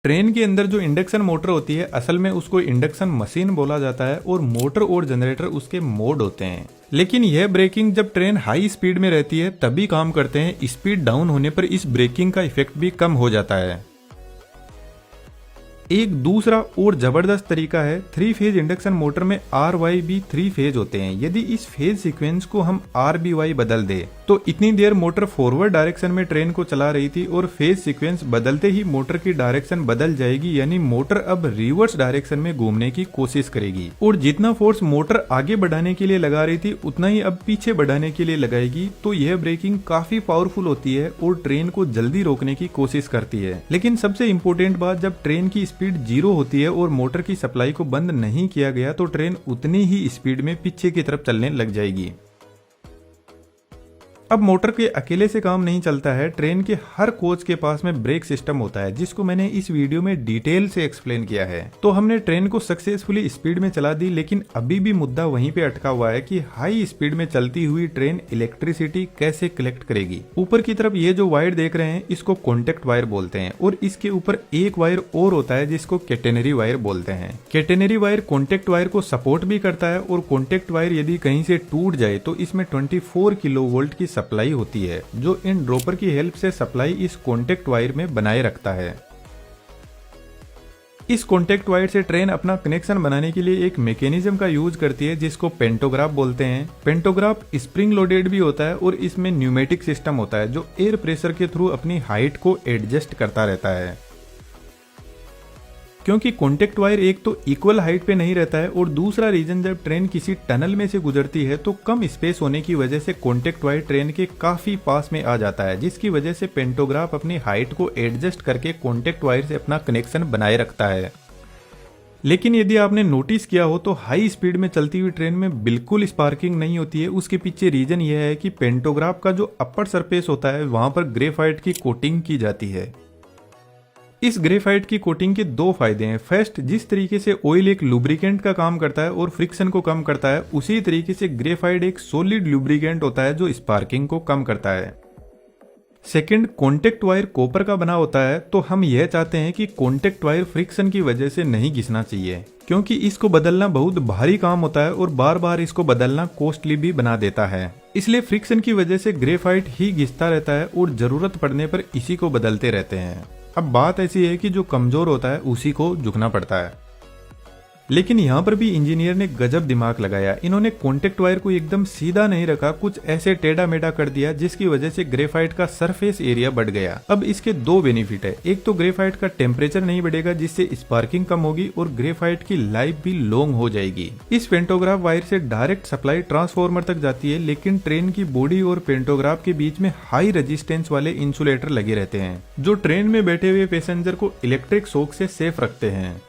Train के अंदर जो इंडक्शन मोटर होती है असल में उसको इंडक्शन मशीन बोला जाता है और मोटर और जनरेटर उसके मोड होते हैं। लेकिन यह ब्रेकिंग जब ट्रेन हाई स्पीड में रहती है तभी काम करते हैं। स्पीड डाउन होने पर इस ब्रेकिंग का इफेक्ट भी कम हो जाता है। एक दूसरा और जबरदस्त तरीका है, 3 फेज इंडक्शन मोटर में RYB 3 फेज होते हैं। यदि इस फेज सीक्वेंस को हम RBY बदल दे तो इतनी देर मोटर फॉरवर्ड डायरेक्शन में ट्रेन को चला रही थी और फेज सीक्वेंस बदलते ही मोटर की डायरेक्शन बदल जाएगी, यानी मोटर अब रिवर्स डायरेक्शन में घूमने की कोशिश करेगी और जितना फोर्स मोटर आगे बढ़ाने के लिए लगा रही थी उतना ही अब पीछे बढ़ाने के लिए लगाएगी। तो यह ब्रेकिंग काफी पावरफुल होती है और ट्रेन को जल्दी रोकने की कोशिश करती है। लेकिन सबसे इम्पोर्टेंट बात, जब ट्रेन की स्पीड 0 होती है और मोटर की सप्लाई को बंद नहीं किया गया तो ट्रेन उतनी ही स्पीड में पीछे की तरफ चलने लग जाएगी। अब मोटर के अकेले से काम नहीं चलता है। ट्रेन के हर कोच के पास में ब्रेक सिस्टम होता है जिसको मैंने इस वीडियो में डिटेल से एक्सप्लेन किया है। तो हमने ट्रेन को सक्सेसफुली स्पीड में चला दी, लेकिन अभी भी मुद्दा वहीं पे अटका हुआ है कि हाई स्पीड में चलती हुई ट्रेन इलेक्ट्रिसिटी कैसे कलेक्ट करेगी। ऊपर की तरफ ये जो वायर देख रहे हैं इसको कॉन्टेक्ट वायर बोलते हैं और इसके ऊपर एक वायर और होता है जिसको कैटेनरी वायर बोलते हैं। कैटेनरी वायर कॉन्टेक्ट वायर को सपोर्ट भी करता है और कॉन्टेक्ट वायर यदि कहीं से टूट जाए तो इसमें 24 किलोवोल्ट की सप्लाई होती है जो इन ड्रॉपर की हेल्प से सप्लाई इस कॉन्टेक्ट वायर में बनाए रखता है। इस कॉन्टेक्ट वायर से ट्रेन अपना कनेक्शन बनाने के लिए एक मैकेनिज्म का यूज करती है जिसको पेंटोग्राफ बोलते हैं। पेंटोग्राफ स्प्रिंग लोडेड भी होता है और इसमें न्यूमेटिक सिस्टम होता है जो एयर प्रेशर के थ्रू अपनी हाइट को एडजस्ट करता रहता है। क्योंकि कॉन्टेक्ट वायर एक तो इक्वल हाइट पे नहीं रहता है और दूसरा रीजन, जब ट्रेन किसी टनल में से गुजरती है तो कम स्पेस होने की वजह से कॉन्टेक्ट वायर ट्रेन के काफी पास में आ जाता है, जिसकी वजह से पेंटोग्राफ अपनी हाइट को एडजस्ट करके कॉन्टेक्ट वायर से अपना कनेक्शन बनाए रखता है। लेकिन यदि आपने नोटिस किया हो तो हाई स्पीड में चलती हुई ट्रेन में बिल्कुल स्पार्किंग नहीं होती है। उसके पीछे रीजन यह है कि पेंटोग्राफ का जो अपर सरफेस होता है वहां पर ग्रेफाइट की कोटिंग की जाती है। इस ग्रेफाइट की कोटिंग के 2 फायदे हैं। फर्स्ट, जिस तरीके से ऑयल एक लुब्रिकेंट का काम करता है और फ्रिक्शन को कम करता है, उसी तरीके से ग्रेफाइट एक सॉलिड लुब्रिकेंट होता है जो स्पार्किंग को कम करता है। सेकंड, कॉन्टेक्ट वायर कॉपर का बना होता है तो हम यह चाहते हैं कि कॉन्टेक्ट वायर फ्रिक्शन की वजह से नहीं घिसना चाहिए, क्योंकि इसको बदलना बहुत भारी काम होता है और बार बार इसको बदलना कॉस्टली भी बना देता है। इसलिए फ्रिक्शन की वजह से ग्रेफाइट ही घिसता रहता है और जरूरत पड़ने पर इसी को बदलते रहते हैं। अब बात ऐसी है कि जो कमजोर होता है उसी को झुकना पड़ता है। लेकिन यहाँ पर भी इंजीनियर ने गजब दिमाग लगाया। इन्होंने कॉन्टेक्ट वायर को एकदम सीधा नहीं रखा, कुछ ऐसे टेढ़ा मेढ़ा कर दिया जिसकी वजह से ग्रेफाइट का सरफेस एरिया बढ़ गया। अब इसके 2 बेनिफिट है। एक तो ग्रेफाइट का टेम्परेचर नहीं बढ़ेगा जिससे स्पार्किंग कम होगी और ग्रेफाइट की लाइफ भी लॉन्ग हो जाएगी। इस पेंटोग्राफ वायर से डायरेक्ट सप्लाई ट्रांसफार्मर तक जाती है, लेकिन ट्रेन की बॉडी और पेंटोग्राफ के बीच में हाई रेजिस्टेंस वाले इंसुलेटर लगे रहते हैं जो ट्रेन में बैठे हुए पैसेंजर को इलेक्ट्रिक शॉक से सेफ रखते हैं।